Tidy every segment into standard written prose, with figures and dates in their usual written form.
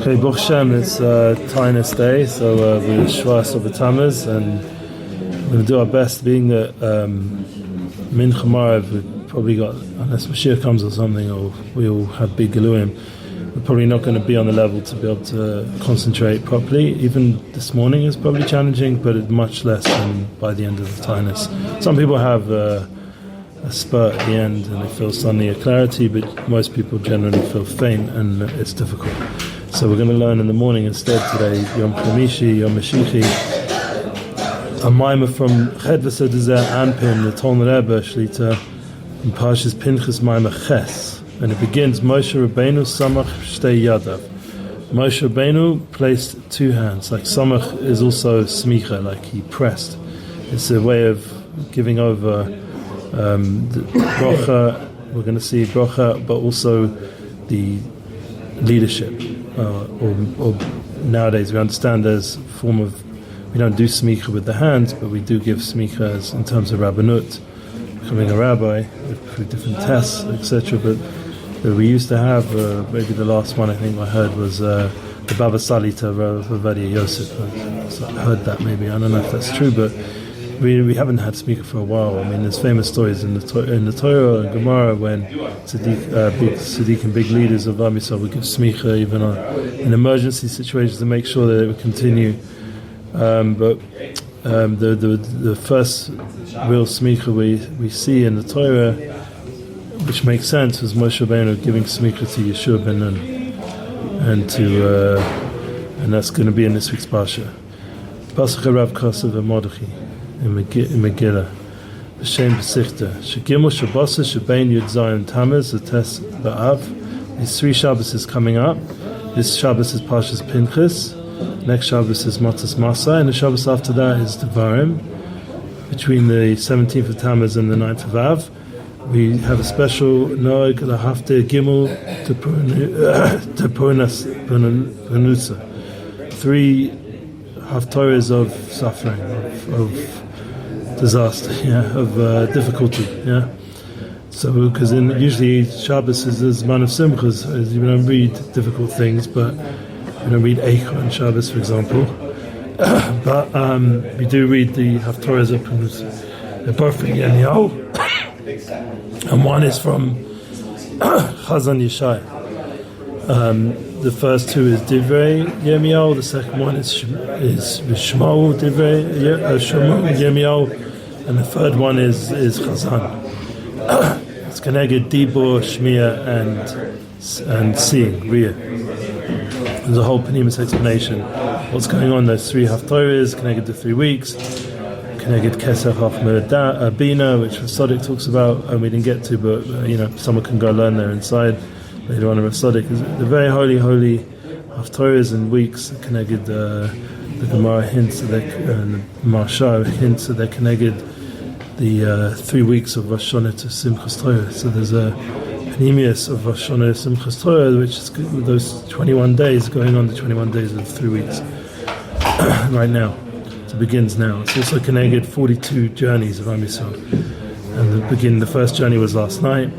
Okay, Baruch Hashem, it's Tainus Day, so we're Shvas of the Tamuz, and we're going to do our best, being that Min Chamarev, we've probably got, unless Mashiach comes or something, or we all have big Geluim, we're probably not going to be on the level to be able to concentrate properly. Even this morning is probably challenging, but it's much less than by the end of the Tainus. Some people have a spurt at the end and they feel suddenly a clarity, but most people generally feel faint and it's difficult. So we're going to learn in the morning instead today, Yom Chamishi, Yom Mashichi, a mimer from Ched V'Sedezeh Anpin, the Tolna Rebbe, Shlita, in Parshat Pinchas Moshe Ches. And it begins, Moshe Rabeinu, Samech Shtei Yadav. Moshe Rabeinu placed two hands, like Samech is also Smicha, like he pressed. It's a way of giving over the bracha, we're going to see bracha, but also the leadership. Or nowadays we understand there's a form of, we don't do smicha with the hands, but we do give smicha as in terms of rabbanut, becoming a rabbi through different tests, etc. But we used to have, maybe the last one I think I heard was the Baba Salita Rav Ovadia Yosef. I heard that maybe, I don't know if that's true, but we haven't had smicha for a while. I mean, there's famous stories in the Torah and Gemara when Tzaddikim, big leaders of Am Yisrael would give smicha even in emergency situations to make sure that it would continue. But the first real smicha we see in the Torah, which makes sense, was Moshe Rabeinu giving smicha to Yeshoa Ben Nun, and that's going to be in this week's Parsha. Pasach Rav Kosav and Mordechai in Megillah, B'Shem B'Sichta, Shegimel Shabbos Shebein Yud Zayin Tamuz Tes B'Av. These three Shabbos is coming up. This Shabbos is Parshat Pinchas. Next Shabbos is Matas Masa, and the Shabbos after that is Devarim. Between the 17th of Tamuz and the 9th of Av, we have a special Noeg Lahafte Gimel to Punusa. Three haftorahs of suffering, of disaster, of difficulty, So, because usually Shabbos is man of simchas, you don't read difficult things, but you don't read Eicha on Shabbos, for example. But we do read the haftorahs of Punusa. They're both from Yirmiyahu, and one is from Chazan Yeshai. The first two is Divrei Yirmiyahu. The second one is Shmo Divrei Yirmiyahu, and the third one is Chazan. It's Keneged Dibur, Shmiya, and seeing, Riyah. There's a whole Panimus explanation. What's going on? Those three haftorahs, Keneged the 3 weeks, Keneged Kesach Haf Bina, which Tzaddik talks about, and we didn't get to, but someone can go learn there inside. Later on in Rav Tzaddik, the very holy haftorahs and weeks. Keneged the Gemara hints that the Marsha hints that they're Keneged the 3 weeks of Rosh Hashanah to Simchas Torah. So there's a Panemius of Rosh Hashanah to Simchas Torah, which is those 21 days going on the 21 days of 3 weeks right now. It begins now. It's also Keneged 42 journeys of Am Yisrael, and the first journey was last night.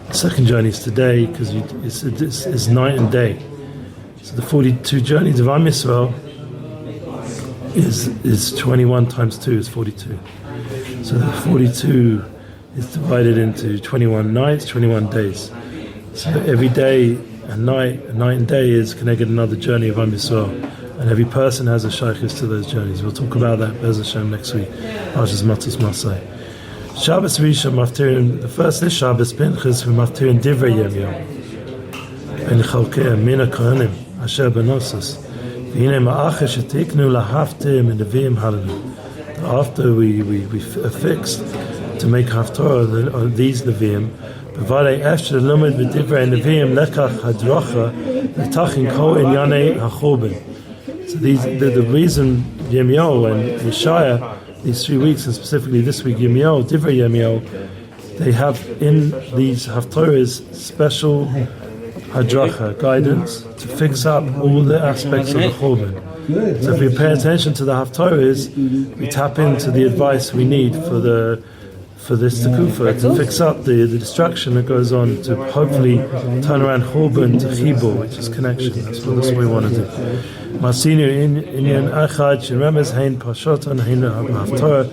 The second journey is today, because it's night and day. So the 42 journeys of Am Yisrael is 21 times 2 is 42. So the 42 is divided into 21 nights, 21 days. So every day and night and day is connected another journey of Am Yisrael, and every person has a shaykhis to those journeys. We'll talk about that Be'ez Hashem next week. Parshas Matas Masai. Shabbos Rishon Maftirin, the first is Shabbos Pinchas, we Maftirin Divrei Yirmiyahu. Ben Chalkei Mina Kohanim Asher Benosos. V'hinei Ma'acher Shetiknu Lahaftim and Neviim Hallelu. After we fixed to make haftorah these Neviim, B'valei Efshar Lumed V'Divrei Neviim Lekach Hadracha V'Tachin Kol Inyanei HaChurban. So the reason Yirmiyahu and Yeshaya, these 3 weeks, and specifically this week Yirmiyahu, Divrei Yirmiyahu, they have in these haftorahs special hadracha, guidance, to fix up all the aspects of the Churban. So if we pay attention to the haftorahs, we tap into the advice we need for the for this tekufa, to fix up the destruction that goes on, to hopefully turn around Churban to Chibur, which is connection. That's what we want to do. Masinu Inyan Achad Shememez Hein Parshotan Hein Haftarah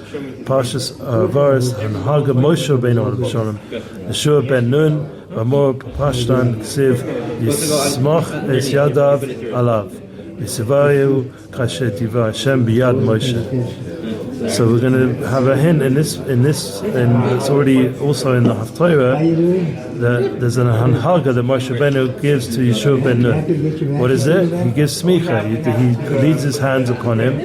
Parshas Varis and Haga Moshe Rabeinu Shalom Yeshoa Ben Nun Amor Pashtan Ksiv Yismach Es Yadav Alav Yisivayu Kashet Yiva Hashem Biyad Moshe. So we're going to have a hint in this, and it's already also in the Haftarah, that there's an Hanhaga that Moshe Rabeinu gives to Yeshoa Ben Nun. What is it? He gives Smicha. He leads his hands upon him,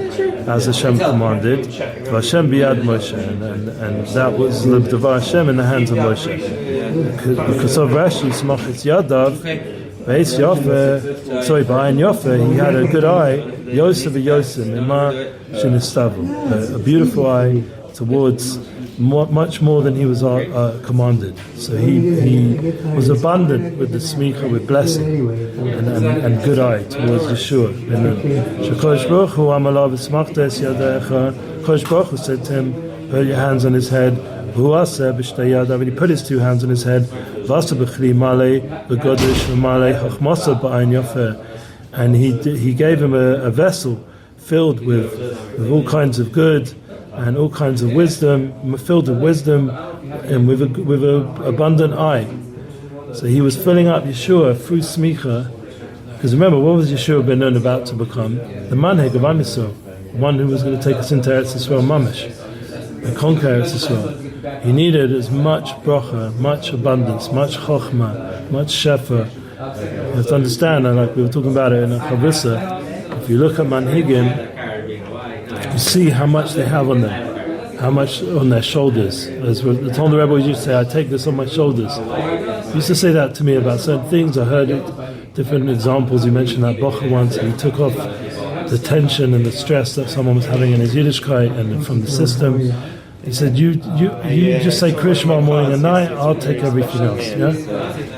as Hashem commanded. Hashem biyad Moshe, and that was the Devar Hashem in the hands of Moshe. Because of Rashi, Smachitz Yadav, Beis Yofer, sorry, behind Yofer, he had a good eye, Yosef Yosim, Ima Shinistavu, a beautiful eye towards much more than he was commanded. So he was abundant with the smicha, with blessing, and good eye towards Yeshua. Shekadosh Baruch Hu amalav v'smachtes yadecha. Kadosh Baruch Hu said to him, put your hands on his head. And he put his two hands on his head, and he gave him a vessel filled with all kinds of good and all kinds of wisdom, filled with wisdom and with an abundant eye. So he was filling up Yeshua through Smicha, because remember, what was Yeshua Ben Nun about to become? The manheg of Am Yisrael, one who was going to take us into Eretz Yisrael Mamish and conquer Eretz Yisrael. He needed as much bracha, much abundance, much chokhmah, much shefa. You have to understand, and like we were talking about it in a chavrusa, if you look at manhigim, you see how much they have on them, how much on their shoulders. As the Tolna Rebbe used to say, I take this on my shoulders. He used to say that to me about certain things. I heard different examples. He mentioned that Bocha once, and he took off the tension and the stress that someone was having in his Yiddishkeit and from the system. He said, you just say Krishma morning and night, I'll take everything else. Yeah?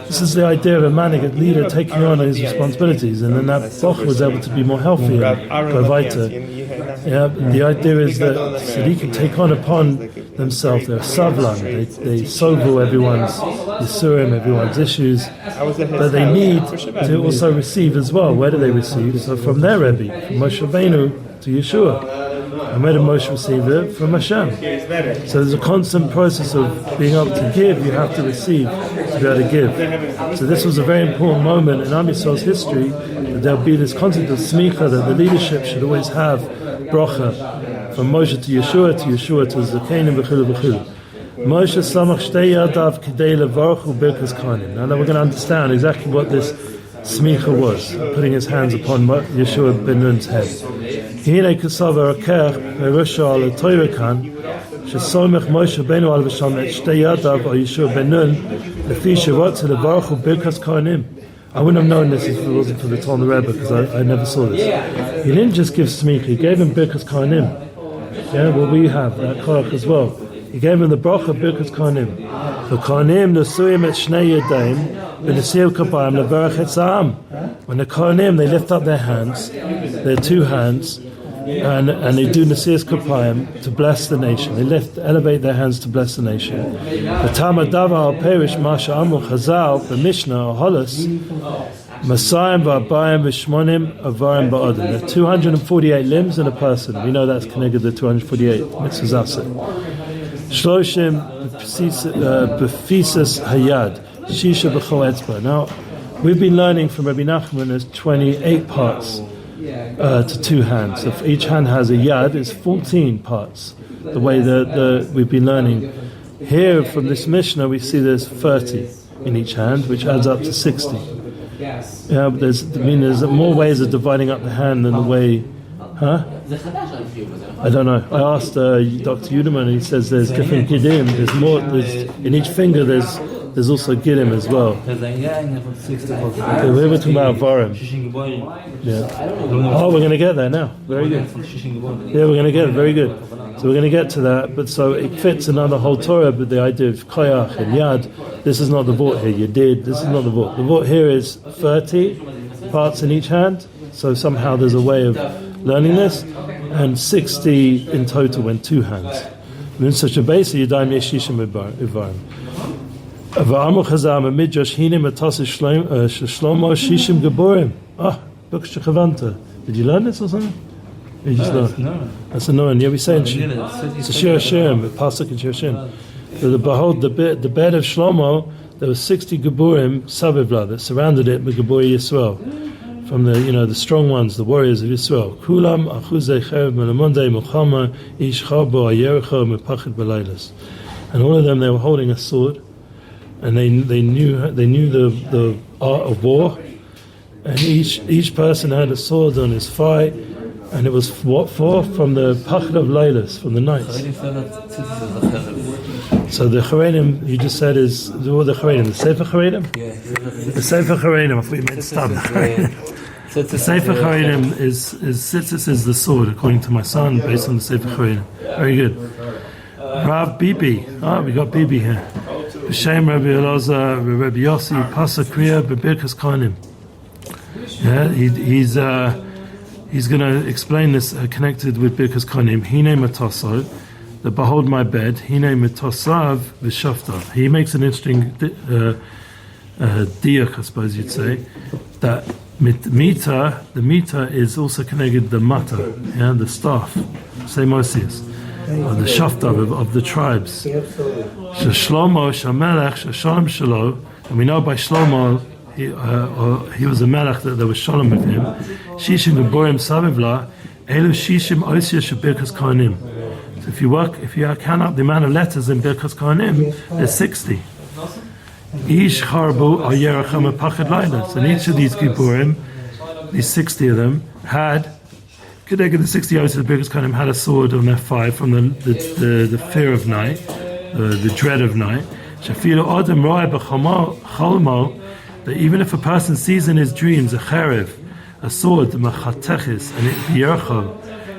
This is the idea of a manic leader taking on his responsibilities, and then that Boch was able to be more healthy and go weiter. Yeah, the idea is that Tzaddikim take on upon themselves their savlan, they sovel everyone's yisurim, everyone's issues, but they need to also receive as well. Where do they receive? So from their Rebbe, from Moshe Rabeinu to Yeshua. And where did Moshe receive it? From Hashem. So there's a constant process of being able to give. You have to receive to be able to give. So this was a very important moment in Am Yisrael's history, that there'll be this concept of smicha, that the leadership should always have bracha, from Moshe to Yeshua to Zakenim v'chilu v'chilu. Moshe Samech shtei yadav kidei levaruchu Birkas Kohanim. Now we're going to understand exactly what this smicha was, putting his hands upon Yeshoa Ben Nun's head. Hine kasava rakech perusha al toira kan shesomech Moshe Rabeinu al v'sham et shtei yadav al Yeshoa Ben Nun lefi shavot levaruchu Birkas Kohanim. I wouldn't have known this if it wasn't for the Tolna Rebbe, because I never saw this. He didn't just give smicha; he gave him Birkas Kohanim. Yeah, well, we have that korach as well. He gave him the bracha of Birkas Kohanim. The Kohanim nesuim et shnei yadayim. When the Kohanim, they lift up their hands, their two hands, and they do Nasias Kapayim to bless the nation. They elevate their hands to bless the nation. The Tamadava al Perish Masha Amul Chazal, the Mishnah or Holus, Masayim V'Abayim V'Shmonim Avarim Ba'odin. There are 248 limbs in a person. We know that's connected to the 248 mitzvahs aseh. Shloshim B'Fisis Hayad. Shisha b'chol etzba. Now, we've been learning from Rabbi Nachman there's 28 parts to two hands. So if each hand has a yad, it's 14 parts. The way that we've been learning. Here from this Mishnah, we see there's 30 in each hand, which adds up to 60. Yeah, but there's more ways of dividing up the hand than the way. Huh? I don't know. I asked Dr. Udeman, and he says there's different gidim. There's more. In each finger there's also Giborim as well. Okay, we're talking about Varim. Yeah. Oh, we're going to get there now. Very good. Yeah, we're going to get it. Very good. So we're going to get to that. But so it fits another whole Torah, but the idea of koyach and yad, this is not the vort here. You did. This is not the vort. The vort here is 30 parts in each hand. So somehow there's a way of learning this. And 60 in total in two hands. In such a base, Yadayim Yeshishim Ivarim. V'amu Chazam a midrash hinim atas Shlomo Shishim Giborim. Birkas Kohanim. Did you learn this or something? You just know. That's a no. Yeah, we say it's a Shir Hashem, a pasuk in Shir Hashem. So behold, the bed of Shlomo. There were 60 Giborim Savivla that surrounded it with Gibor Yisrael, from the strong ones, the warriors of Yisrael. Kulam achuzei cherev melamondei muchama ish charbo ayericho mepachid belaylas. And all of them, they were holding a sword, and they knew the art of war, and each person had a sword on his thigh, and it was what for? From the pachid of laylas, from the nights. So the Charedim, you just said, is all the Charedim. The Sefer Charedim? Yeah. The Sefer Charedim, I thought you meant stop. The Sefer Charedim is Tzitzis is the sword, according to my son, based on the Sefer Charedim. Very good. Rav Bibi. We got Bibi here. B'Shem Rabbi Elazar, Rabbi Yossi, Pasa Kriya, Birkas Kohanim. Yeah, he's going to explain this connected with Birkas Kohanim. Hine Mataso. The behold my bed, hine mitosav v'shaftav. He makes an interesting diak, I suppose you'd say, that the mita is also connected the mata, the staff, same osius, or the shaftav of the tribes. Shlomo shamelech shashalom shalo, and we know by Shlomo he was a melech that there was shalom with him. Shishim Giborim savivla, elu shishim osius Birkas Kohanim. So if you count up the amount of letters in Birkas Kohanim, there's 60. Each harbu ayerachem pachad laylas, and each of these Giborim, these 60 of them, had the 60 oaths of Birkas Kohanim had a sword on their thigh from the fear of night, the dread of night. Shafilu adam ro'eh b'cholmo, that even if a person sees in his dreams a cherev, a sword, machatechis, and it yercho,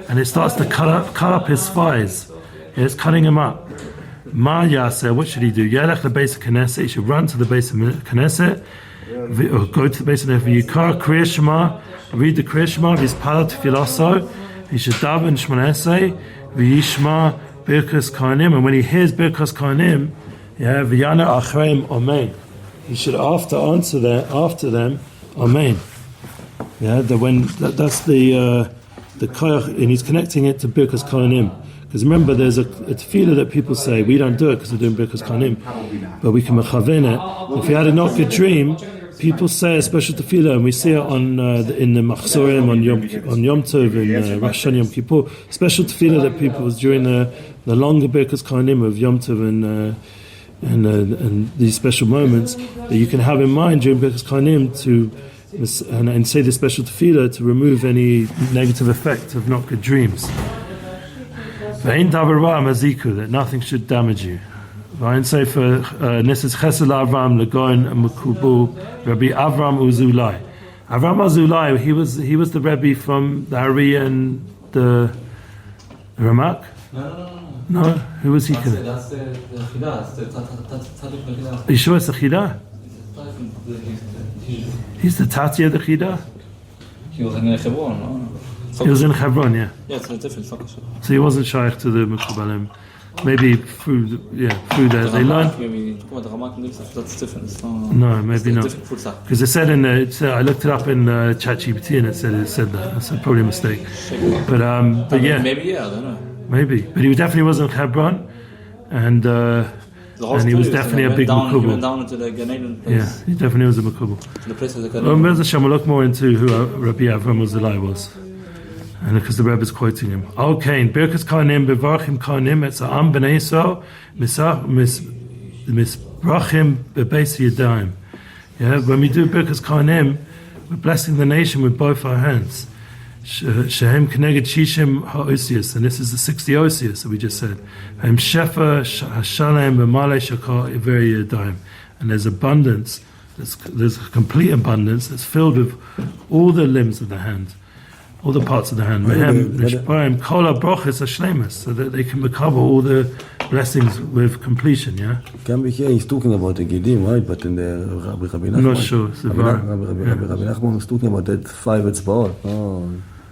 and it starts to cut up his thighs. It's cutting him up. Ma Yaseh, what should he do? Yelech the base of Knesset. He should run to the base of Knesset, or go to the base of Yikar, Kriya Shema, read the Kriya Shema, Vizpala Tefilaso. He should daven Shmoneh V'yishma Birkas Kohanim, and when he hears Birkas Kohanim, V'yana Achreim Amen. He should answer them, Amen. That's the koyach, and he's connecting it to Birkas Kohanim. Because remember, there's a tefillah that people say, we don't do it because we're doing Birkas Kohanim, but we can mechaven it. If you had a not good dream, people say a special tefillah, and we see it on in the machzorim, on Yom Tov, in Rosh Hashanah Yom Kippur, special tefillah that people was during the longer Birkas Kohanim of Yom Tov and these special moments that you can have in mind during Birkas Kohanim and say the special tefillah to remove any negative effect of not good dreams. That nothing should damage you. Say for Neses Chesed Avram Legoin Mekubu Rabbi Avram Uzulai. Avram Uzulai, he was the Rebbe from the Ari and the Ramak. No, who was he? That's the Chida. Are you sure it's the Chida? He's the Tati of the Chida? He was in Hebron, no? He was in Hebron, yeah. Yeah, it's a different focus. So he wasn't shaykh to the Mekubalim. Maybe through there. They learned. That's different. No, maybe not. Because they said I looked it up in ChatGPT and it said that. That's probably a mistake. But yeah. Maybe, yeah, I don't know. Maybe. But he definitely was in Hebron. And he was definitely a big Mekubal. He went down into the Gan Eden place. Yeah, he definitely was a Mekubal. The place of the Gan Eden. We'll look more into who Rabbi Avram Uzalai was. And because the Rebbe is quoting him. Okay, in Birkas Kohanim, Bevarchim Kohanim, it's Am B'nai Yisrael, Misbrachim Bebeis Yadayim. Yeah, when we do Birkas Kohanim, we're blessing the nation with both our hands. Shehem Keneged Shishim HaOsius, and this is the 60 Osius that we just said. Hem Shefa Hashalem B'malei Shakar Iveri Yadayim. And there's abundance, there's a complete abundance that's filled with all the limbs of the hand. All the parts of the hand, so that they can recover all the blessings with completion. Yeah. He's talking about the Gedim, right? But in the Rabbi Nachman, I'm not sure. Rabbi Nachman was talking about that 5 etzbaot.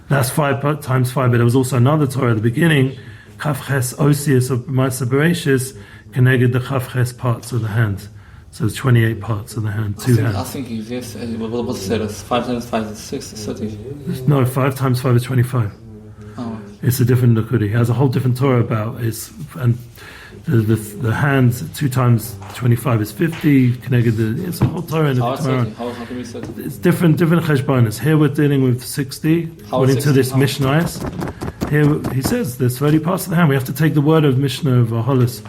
That's 5 times 5. But there was also another Torah at the beginning Kafches Osius of Ma'aser Bereishis connected the Kafches parts of the hand. So it's 28 parts of the hand, two hands. I think yes, what's it? 5 times 5 is 6, 30. No, 5 times 5 is 25. Oh. It's a different Nakudi. He has a whole different Torah about it. And the hands 2 times 25 is 50. It's a whole Torah in the Torah. How can we say it? It's different cheshbonos. Here we're dealing with 60 according to this Mishnah. Here he says there's 30 parts of the hand. We have to take the word of Mishnah of Aholis,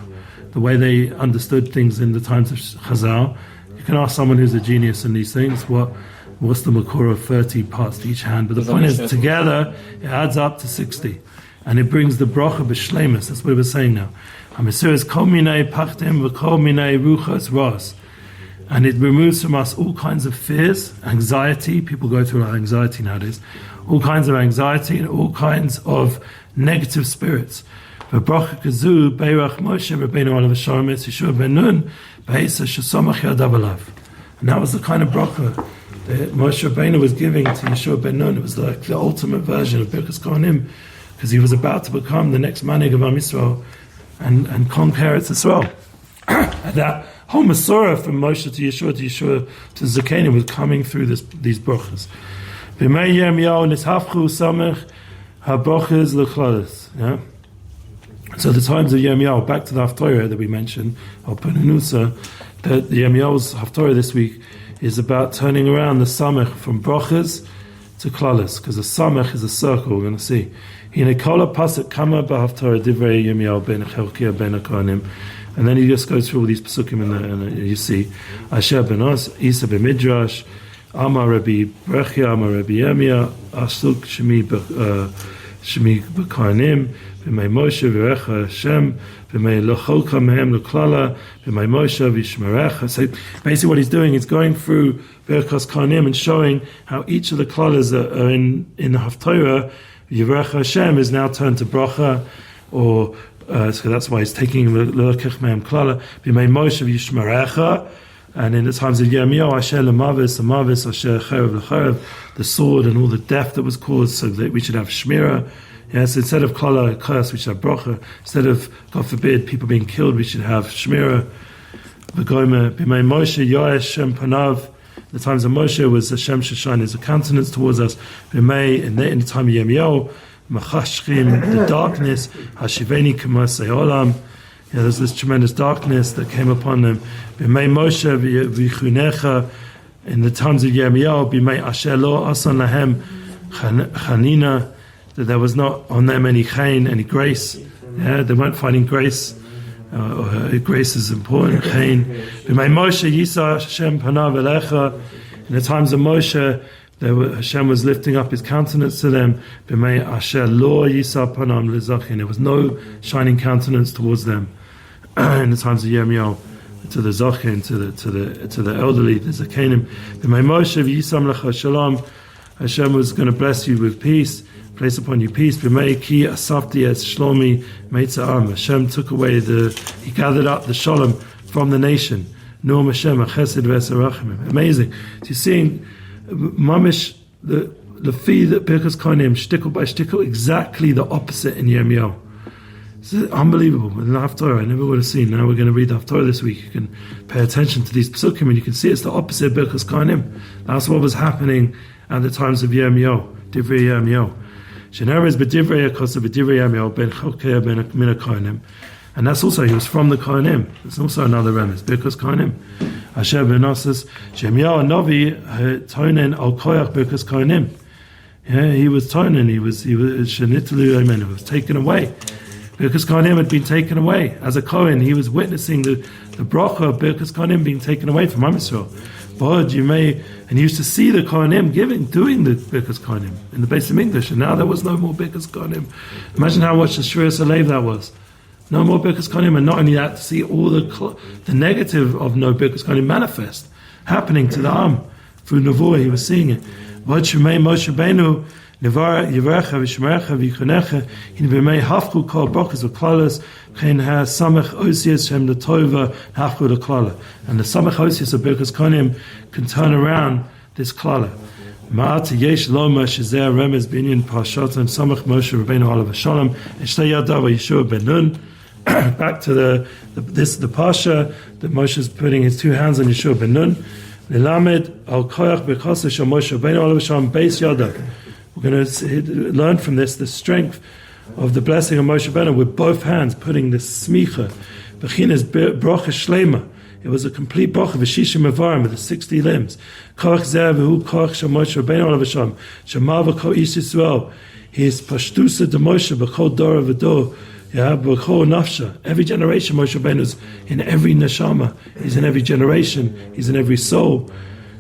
the way they understood things in the times of Chazal. You can ask someone who's a genius in these things, what's the makor of 30 parts to each hand? But the point is, together, it adds up to 60. And it brings the bracha b'shleimus. That's what we're saying now. Am Yisrael kol minei pachtim v'kol minei ruchas ras. And it removes from us all kinds of fears, anxiety. People go through a lot of anxiety nowadays. All kinds of anxiety and all kinds of negative spirits. V'bracha kazu beirach Moshe Rabeinu alav Shalom es Yeshoa Ben Nun be'esa shesamach yadav alav. And that was the kind of bracha that Moshe Rabeinu was giving to Yeshoa Ben Nun. It was like the ultimate version of Birkas Kohanim, because he was about to become the next manig of Am Yisrael and conquer Eretz Yisrael. And that whole Masorah from Moshe to Yeshua to Zakenim was coming through these brachas. B'mei Yirmiyahu nishafchu Samech ha-brachas l'chlalis. Yeah. So the times of Yirmiyahu, back to the Haftorah that we mentioned, or Penunusa, that the Yirmiyahu's Haftorah this week is about turning around the Samech from brachas to klalis, because the Samech is a circle. We're going to see. Hine kola pasuk kama b'Haftorah divrei Yirmiyahu ben Chelkiah ben Kohanim. And then he just goes through all these pasukim, and you see, Asher ben Os, Isa ben Midrash, Amar Rabbi Brechia, Amar Rabbi Yirmiyah, Asuk Shemi b'Kohanim, B'mei Moshe v'recha Hashem, B'mei locholka mehem l'klala, B'mei Moshe v'yishmerecha. So basically what he's doing is going through Birkas Kohanim and showing how each of the klalas are in the Haftorah. Yivrecha Hashem is now turned to bracha, or so that's why he's taking l'lokech mehem klala. B'mei Moshe v'yishmerecha. And in the times of Yirmiyahu, Asher l'mavis, Asher cherev l'cherev, the sword and all the death that was caused, so that we should have shmira. Yes, instead of kala, curse, we should have bracha. Instead of, God forbid, people being killed, we should have shmira. B'mei Moshe yoesh Shem panav. The times of Moshe was Hashem shine his countenance towards us. B'mei, in the time of Yirmiyahu, machashchim, the darkness, hashiveni k'masei olam. Yeah, there's this tremendous darkness that came upon them. B'mei Moshe v'chunecha, in the times of Yirmiyahu, b'mei asher lo asan lahem chanina, that there was not on them any chain, any grace. Yeah, they weren't finding grace. Grace is important. Chain. B'mei Moshe yisa Hashem panav elecha, in the times of Moshe, Hashem was lifting up his countenance to them. B'mei asher lo yisa panam lezachin, there was no shining countenance towards them. In the times of Yirmiyahu, to the Zachin, to the elderly, the Zakenim. B'mei Moshe v'yisam lecha shalom, Hashem was going to bless you with peace, place upon you peace. B'mei ki asafti es shlomi meitza'am, Hashem took away he gathered up the shalom from the nation. Noam Hashem achesed v'esarachim. Amazing. So you're seeing mamish the fee that Birkas Kohanim shtickle by shtickle, exactly the opposite in Yirmiyahu. It's unbelievable. In the Haftorah, I never would have seen. Now we're going to read the Haftorah this week. You can pay attention to these pasukim, and you can see it's the opposite of Birkas Kohanim. That's what was happening at the times of Yirmiyahu, Divrei Yirmiyahu. Shener is b'divrei akosa b'divrei Yirmiyahu ben Chelkiah ben Mina Kohanim, and that's also he was from the Kohanim. There's also another remez, Birkas Kohanim. Asher ben Osas Yirmiyahu Novi tonen al koyach Birkas Kohanim. Yeah, he was tonen. He was shenitlu amen. It was taken away. Birkas Kohanim had been taken away. As a Kohen, he was witnessing the bracha of Birkas Kohanim being taken away from Am Yisrael. But you used to see the Kohanim doing the Birkas Kohanim in the base of English, and now there was no more Birkas Kohanim. Imagine how much the Shirat David that was. No more Birkas Kohanim, and not only that, to see all the negative of no Birkas Kohanim manifest, happening to the Am. Through Nevuah, he was seeing it. Moshe Rabeinu, Nevara Yivrecha v'Shmerecha v'Yichunecha in b'mei hafku kol brachas v'klalas chen ha Samech Osius Shem l'Tova hafku l'Klala, and the Samech Osius of Birkas Kohanim can turn around this klala. Ma'at yesh loma shezeh remez binyan Parshat Samech Moshe Rabeinu alav shalom eshtei yadav Yeshoa Ben Nun. Back to the Parsha that Moshe is putting his two hands on Yeshoa Ben Nun. Lilamed al koyach b'chasa shel Moshe Rabeinu alav shalom beis yadav. We're going to learn from this the strength of the blessing of Moshe Rabeinu with both hands, putting the Smicha, b'chinas bracha shlema. It was a complete bracha v'shishim avarim with the 60 limbs. Koach zeh v'hu koach shel Moshe Rabeinu alav shalom shema v'kol ish Yisrael. He is pashtusa de Moshe b'kol dor v'dor. B'kol nafsha. Every generation Moshe Rabeinu is in every neshama. He's in every generation. He's in every soul,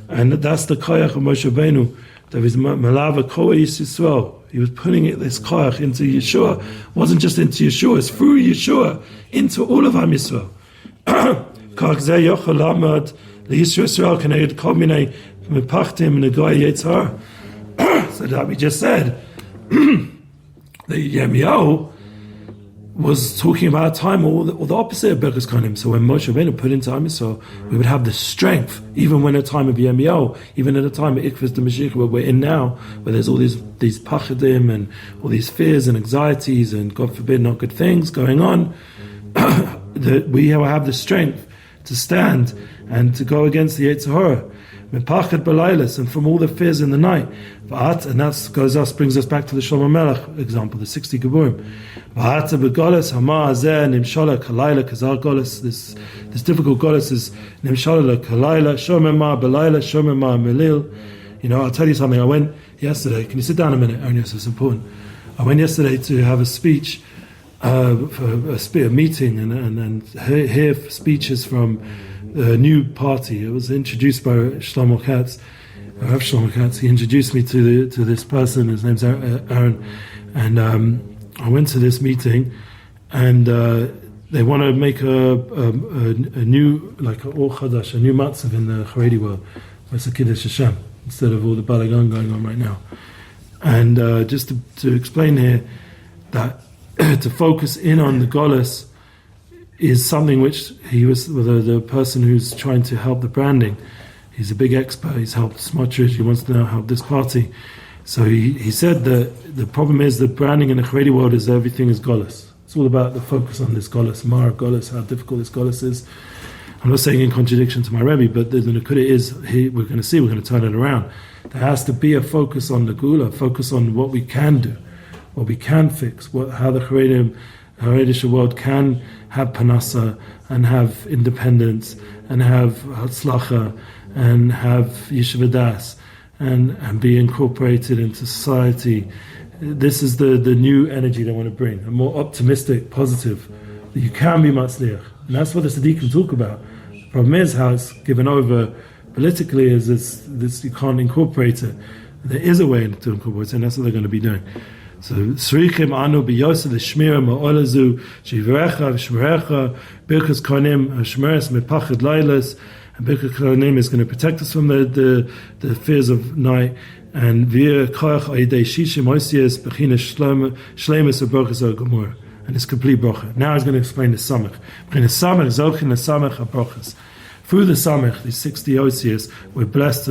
and that's the koach of Moshe Rabeinu. That was malava kol ish Yisrael. He was putting this koach into Yeshua. It wasn't just into Yeshua, it's through Yeshua into all of Am Yisrael. Koach zeh yochel lamad leYisrael keneged kol minei mepachtim negoy yetzar. So that we just said, the Yirmiyahu was talking about a time or the opposite of Birkas Kohanim. So when Moshe Rabeinu put into Am Yisrael, we would have the strength, even when at a time of Yirmiyahu, even at a time of Ikvus the Mashiach, where we're in now, where there's all these pachadim and all these fears and anxieties and, God forbid, not good things going on, that we have the strength to stand and to go against the Yetzer Hara, mepachet b'laylas, and from all the fears in the night. And that brings us back to the Shlomo Melech example, the 60 Giborim. This difficult goddess is nimshala kalayla shomema belayla shomema melil. I'll tell you something. I went yesterday. Can you sit down a minute, Ernest? It's important. I went yesterday to have a speech for a meeting and hear speeches from a new party. It was introduced by Shlomo Katz. Rav Shlomo Katz. He introduced me to this person. His name's Aaron, and I went to this meeting, and they want to make a new, like an Or Chadash, a new matzav in the Haredi world. It's a Kiddush Hashem instead of all the balagan going on right now. And just to explain here that to focus in on the Golas is something which he was the person who's trying to help the branding. He's a big expert. He's helped Smotrich. He wants to now help this party. So he said that the problem is the branding in the Haredi world is everything is Golas. It's all about the focus on this Golas, Mara Golas, how difficult this Golas is. I'm not saying in contradiction to my Rebbe, but the Nekuda is, we're going to turn it around. There has to be a focus on the Gula, focus on what we can do, what we can fix, how the Haredi world can have Panasa and have independence and have Hatzlacha and have Yeshiva Das and be incorporated into society. This is the new energy they want to bring, a more optimistic, positive, that you can be Matzliach. And that's what the Tzaddikim talk about. The problem is how it's given over politically is this you can't incorporate it. There is a way to incorporate it, and that's what they're going to be doing. So, Srichim anu b'yoseh l'shmira ma'olazu shivirecha v'shmerecha Birkas Kohanim hashmeres mepachad laylas. And Birkas Kohanim is going to protect us from the fears of night. And v'yir koach ayidei shishim oisias b'chinas shleimus v'brochas ha'gomor. And it's complete brocha. Now he's going to explain the Samech. Through the Samech, these 60 Osias, we're blessed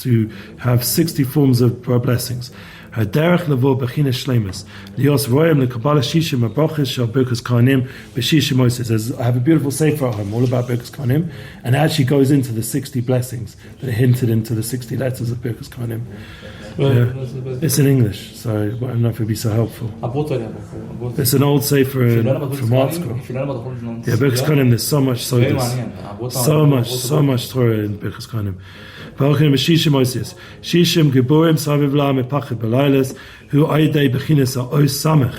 to have 60 forms of blessings. I have a beautiful sefer at home, all about Birkas Kohanim, and it actually goes into the 60 blessings that are hinted into the 60 letters of Birkas Kohanim. It's in English, so I don't know if it'd be so helpful. It's an old sefer from art school. Yeah, Birkas Kohanim, there's so much so much Torah in Birkas Kohanim. Shishim Giborim Saviv La Mepachid Belaylas Hu Aydei Bechinas Ois Samech.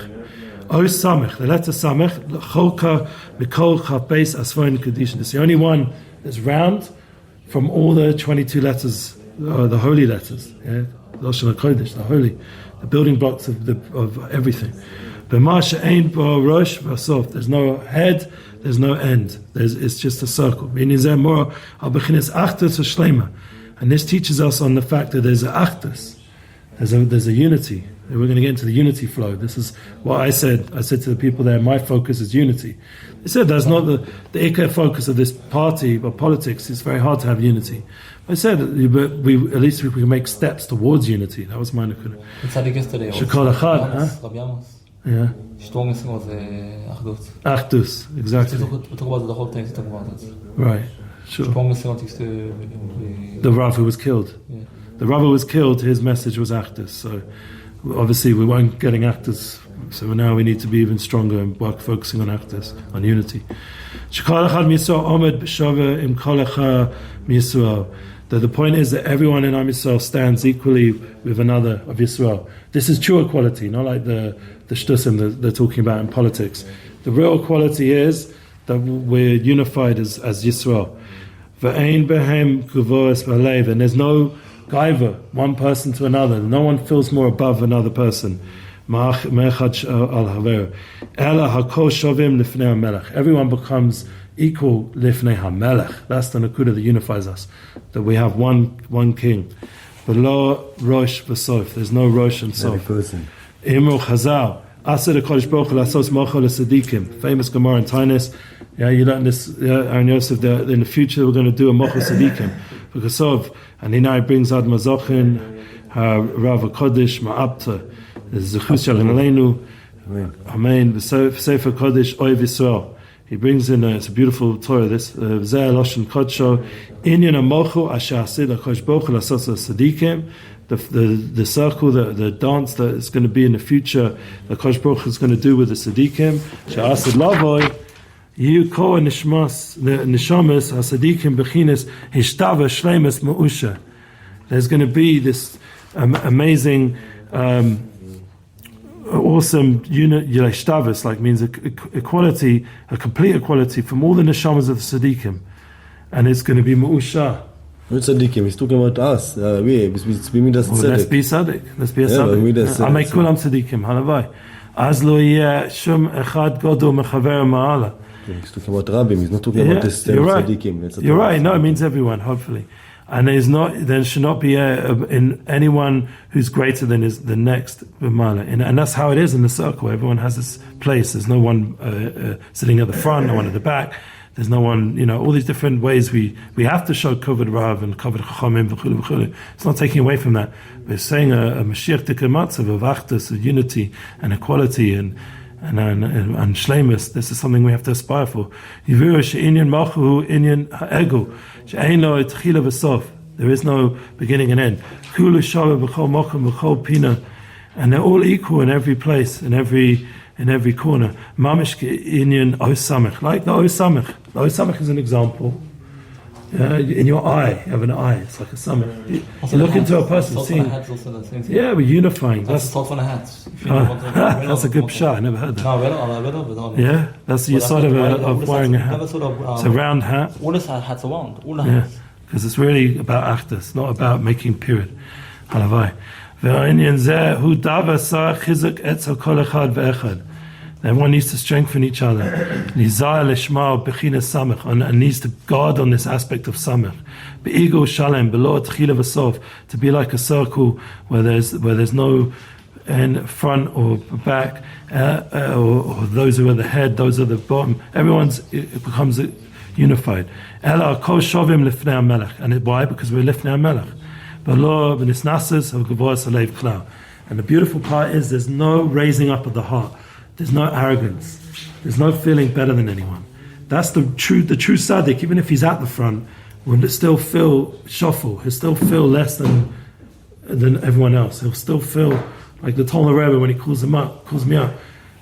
Ois Samech, the letter Samech, Cholka Mikol Chapes Asfoin Kedishin. It's the only one that's round from all the 22 letters, the holy letters. Yeah? Lashon HaKodesh, the holy, the building blocks of everything. B'masha Ein Bo Rosh V'Sof. There's no head, there's no end. It's just a circle. Meaning Zeh Mor Al Bechinas Achtus Shlema. And this teaches us on the fact that there's an Achdus. There's a unity. We're going to get into the unity flow. This is what I said. I said to the people there, my focus is unity. They said that's not the ikar focus of this party, but politics. It's very hard to have unity. I said, but at least we can make steps towards unity. That was my nakuda. Tzaddik yesterday. Shekol Echad, yeah. Strongest thing was Achdus, exactly. We talk about the whole thing. We talk about it. Right, sure. Strongest thing was the Rav who was killed. Yeah. The Rav who was killed, his message was Achdus. So obviously we weren't getting Achdus. So now we need to be even stronger and work focusing on Achdus, on unity. That the point is that everyone in Am Yisrael stands equally with another of Yisrael. This is true equality, not like the shtusim that they're talking about in politics. The real equality is that we're unified as Yisrael. And there's no gaiva, one person to another. No one feels more above another person. Everyone becomes equal lifnei hamelech. That's the nakuda that unifies us. That we have one king. V'lo rosh v'sof. There's no rosh and sof. Imru chazal. Asad HaKadosh Baruch Hu lasos mocho l'Tzaddikim. Famous Gemara in Tainus. Yeah, you learn this, Aaron Yosef, in the future we're going to do a mocho tzaddikim. Because of, and he now brings Ad Mazochin, Rav HaKodesh, Ma'abta, Zechus Yalin Aleinu, Amen, Sefer Kodesh, Oiv Yisrael. He brings in, it's a beautiful Torah, this, Zeh Loshen Kodsho, Inyan HaMocho, Asher Asid HaKadosh Baruch Hu lasos l'Tzaddikim. The circle, the dance that is going to be in the future, the Kodesh Baruch Hu is going to do with the Tzaddikim. She'asid Lavoi, you call the neshamas hasadikim bechinas hishtava shleimus ma'usha. There's going to be this amazing, awesome unit. Hishtavas like means equality, a complete equality from all the neshamas of the tzaddikim, and it's going to be ma'usha. Not tzaddikim. He's talking about us. We mean that's tzaddik. Let's be tzaddik. Let's be a tzaddik. I make kulam tzaddikim. Halavai. Az lo yeh shum echad godol mechaver ma'ala. He's talking about rabbim. He's not talking about this tzaddikim. You're right. No, it means everyone. Hopefully, and there should not be in anyone who's greater than the next b'mala. And that's how it is in the circle. Everyone has this place. There's no one sitting at the front, no one at the back. There's no one, all these different ways we have to show kavod rav and kavod chachamim v'chulu v'chulu. It's not taking away from that. We're saying a Mashiach tikkur matzav of achdus, of unity and equality and shleimus. This is something we have to aspire for. Yiviru she'inyan malchu inyan ha'ego she'ein lo etchila v'sof. There is no beginning and end. Kulu shava b'chol mokum b'chol pina, and they're all equal in every place, in every corner. Mamish inyan o samech, like the o samech. The o samech is an example. In your eye, you have an eye. It's like a samech. You look into a person, seeing. Yeah, we're unifying. That's the von a hat. That's a good pshat. I never heard that. Yeah, that's the side of wearing a hat. It's a round hat. All the hats are round. All the hats. hats. Because it's really about achdus, not about making period. Halavai. Ve'inyan zeh hu dava sa Chizzuk etzel kol echad ve'echad. Everyone needs to strengthen each other. Nizah lishma bechinas samech, and needs to guard on this aspect of samech. Be'ego shalem below tchila v'sof, to be like a circle where there's no front or back, or those who are the head, those are the bottom. It becomes unified. Ela kol shovim lifnei hamelech, and why? Because we're lifnei hamelech. Below v'nisnasas of gavoras alev klau. And the beautiful part is there's no raising up of the heart. There's no arrogance. There's no feeling better than anyone. That's the true tzaddik. Even if he's at the front, will still feel shofel. He'll still feel less than everyone else. He'll still feel like the Tolna Rebbe when he calls me up.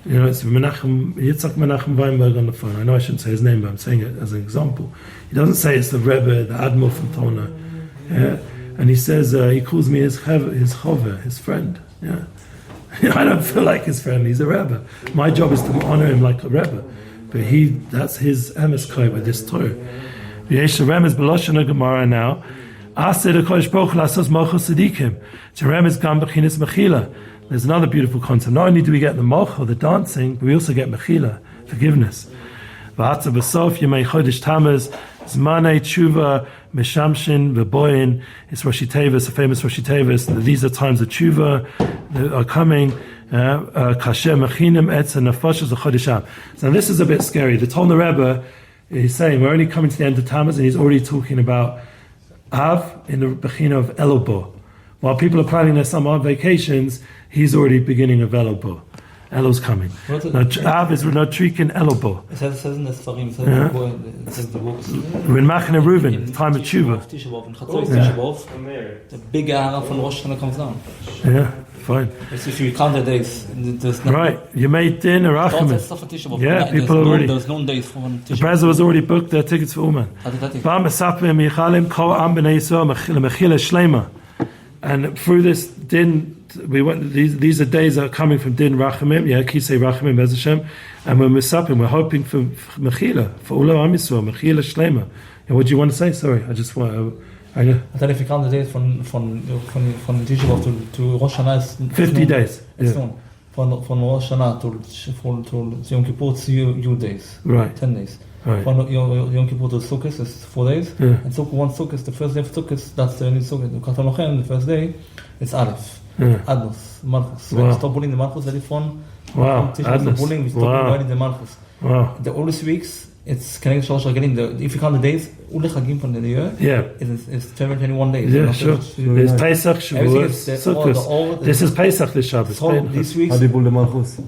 It's Yitzhak Menachem Weinberg on the phone. I know I shouldn't say his name, but I'm saying it as an example. He doesn't say it's the Rebbe, the Admor from Tolna. Yeah? And he says he calls me his chover, his friend. Yeah. I don't feel like his friend. He's a Rebbe. My job is to honor him like a Rebbe. But that's his emes with this Torah. Yesh Remes Beloshana Gemara now. Asid HaKadosh Baruch Hu lasos mocho tzaddikim. Remes gam bechinas mechila. There's another beautiful concept. Not only do we get the mocho, the dancing, but we also get mechila, forgiveness. V'atza b'sof yemei chodesh Tamuz zmanei tshuva Meshamshin, V'boin, it's Rosh Tevis, the famous Rosh Tevis. These are times of tshuva that are coming. Kasher Mechinim Etz Nefashos Chodesham. So this is a bit scary. The Tolna Rebbe is saying we're only coming to the end of Tamuz, and he's already talking about Av in the Bechina of Elul. While people are planning their summer vacations, he's already beginning of Elul. Elul's coming. Now, Av is not trikin Elul. It says in the Sfarim, it says the books. We're in Machane Reuven, time of Tshuva. The big Ara from Rosh Hashanah comes down. Yeah, fine. If you count the days, there's no. Right, you made din or Achim. Yeah, people already. There's no days for Tisha The Breza was already booked their tickets for Uman. And through this din, we went. These are days that are coming from din Rachamim. Yeah, Kisei Rachamim Bez Hashem, and we're misapim. We're hoping for Mechila, for Ula Am Yisrael, Mechila Shlema. And what do you want to say? Sorry, I just want. I thought if you count the days from Tisha B'Av to Rosh Hashanah, it's 50 days. It's known. From Rosh Hashanah to Yom Kippur, it's you days. Right. 10 days. Right. From Yom Kippur to Sukkot is 4 days. Yeah. And Sukkot, one Sukkot, the first day of Sukkot, that's the only Sukkot. The first day, it's Aleph. Yeah. Adnos, Malchus. Wow. We stop bullying the Malchus very fun. Wow. Stop bullying, we stop dividing the Malchus. Wow. The oldest weeks, it's connected to Shalosh getting if you count the days, Ule Chagim from the year, it's 21 days. Yeah, sure. There's Pesach, Shavuot, Sukkot. This is Pesach, this Shabbos. These weeks. How do you build the Malchus?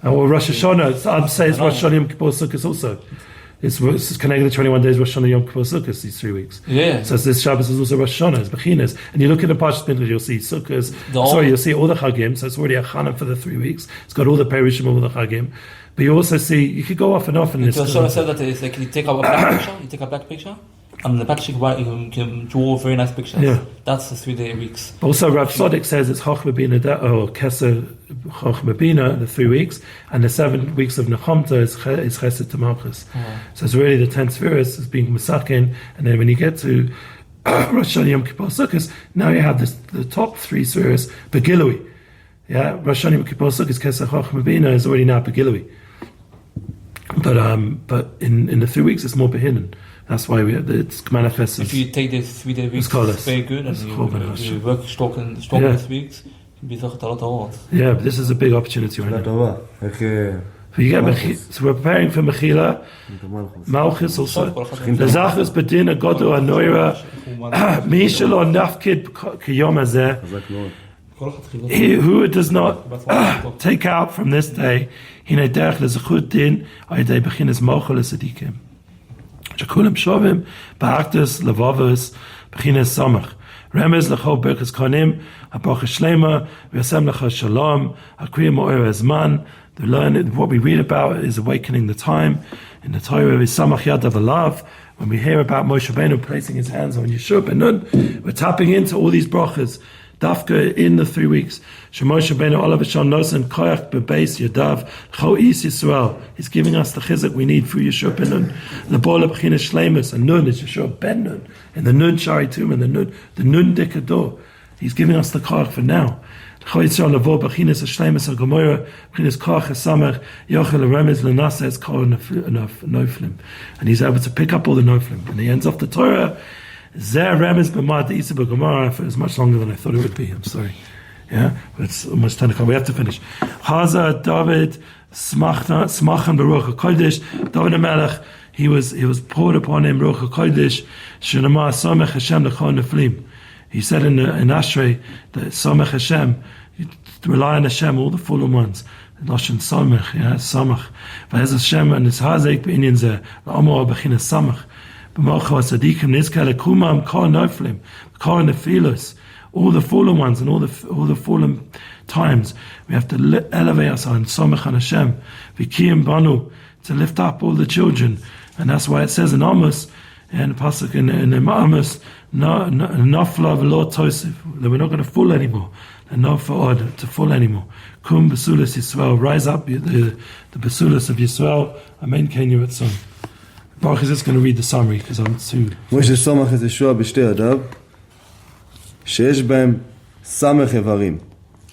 And Rosh Hashanah, I'd say it's Rosh Hashanah Yom Kippur Sukkot also. It's connected to 21 days Rosh Hashanah Yom Kippur Sukkot, these 3 weeks. Yeah. So this Shabbos is also Rosh Hashanah, it's Bechinas. And you look at the Parshat Pinchas, you'll see Sukkot. You'll see all the Chagim, so it's already a Chana for the 3 weeks. It's got all the Perishim, all the Chagim. But you also see, you could go off and off in this. Yeshoa said that it's like you take a black picture, and the back you can draw very nice pictures. Yeah. That's the 3 day weeks. Also, Rav Tzaddik says it's Chochmah Bina or Keser Chochmah Bina, the 3 weeks, and the 7 weeks of Nechomta is Chesed Tamalchus. So it's really the 10 spheres is being Masakin, and then when you get to Rosh Hashanah Yom Kippur Sukkot, now you have the top 3 spheres, Begilui. Yeah, Rosh Hashanah Yom Kippur Sukkot, Keser Chochmah Bina is already now Begilui. But in the 3 weeks it's more Behinan. That's why it's manifested. If you take this 3 day weeks, it's very good, and you work stroking these weeks, you'll be talking a lot of words. Yeah, but this is a big opportunity right now. So we're preparing for Mechila, Malchus also. The Zachas Bedin Agodo Anoira Mishalo Nafkid Kiyom Hazeh. Who does not take out from this day, Hine Derech Lezachut Din Aydei Bechinas Mochel Tzaddikim. Shekulim Shovim Ba'aktus Levavos Bechinas Samech. Remez Lechol Birkas Kohanim Habacha Shlema V'Yasem Lecha Shalom Hakriya Mo'er Ezman. The learn what we read about is awakening the time in the Torah is Samach Yadav Alav. When we hear about Moshe Rabeinu placing his hands on Yeshoa Ben Nun, we're tapping into all these brachas. Dafka in the 3 weeks. Shemoshe Rabeinu Olav Shon Nosen Koyach Bebeis Yadav Cho Is Yisrael. He's giving us the Chizzuk we need through Yeshoa Ben Nun. The Bola B'chinas Shleimus and Nun is Yeshoa Ben Nun and the Nun Shari Tum and the Nun Dekador. He's giving us the Koyach for now. Cho Yisrael Lavo B'chinas Shleimus HaGomorah B'chinas Koyach HaSamech Yochel Remez L'Nasa Es Kol Noflim. And he's able to pick up all the Noflim. And he ends off the Torah. Zer Remez B'mad Isa B'Gomorah for much longer than I thought it would be. I'm sorry. Yeah, but it's almost 10 o'clock. We have to finish. Haza David Smachan Baruch HaKodesh. David HaMelech, he was poured upon him Baruch HaKodesh. Shenamah Samech Hashem L'chol Neflim. He said in Ashrei that Samech Hashem, you rely on Hashem, all the fallen ones. Lashon Samech, yeah, Samech. V'ez Hashem and his Hazek B'inyan Zeh. L'Amor B'chinas Samech. B'mocho Tzaddikim Nizkele Kumam Kol Noflim. Kol Nefilos. All the fallen ones and all the fallen times, we have to elevate us on Samech and Hashem, V'kiyim Banu, to lift up all the children, and that's why it says in Amos, and pasuk in Amos, Nafla v'lo tosif, that we're not going to fool anymore, and not for to fool anymore. Kum Basulas Yisrael, rise up the Basulas of Yisrael. Amen. Ken you at some. Baruch is just going to read the summary because I'm too. משה סומך את ישוע בשתי ידיו, שיש בהם סמך איברים,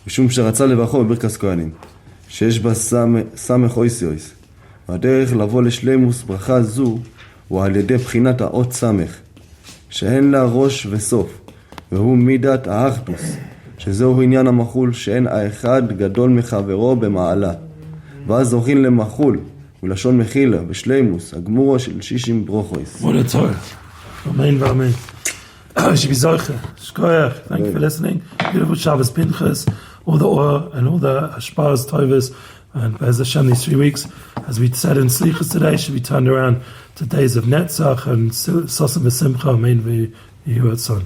משום שרצה לברכו בברכס כהנים, שיש בה סמך אויסי אויס. והדרך לבוא לשלימוס ברכה זו הוא על ידי בחינת האות סמך, שאין לה ראש וסוף, והוא מידת האחדוס, שזהו עניין המחול, שאין האחד גדול מחברו במעלה. ואז זוכין למחול, ולשון מחילה, בשלימוס, הגמורה של 60 ברוכויס. What a Torah. Amen, amen. Shibizorcha, Shkoyach, thank you for listening. Beautiful Shabbos Pinchas, all the oil and all the Hashparas, Tovas, and Be'ez Hashem these 3 weeks, as we said in Slichas today, should be turned around to days of Netzach and Sosim V'Simcha, Amen V'Yehu Atzon.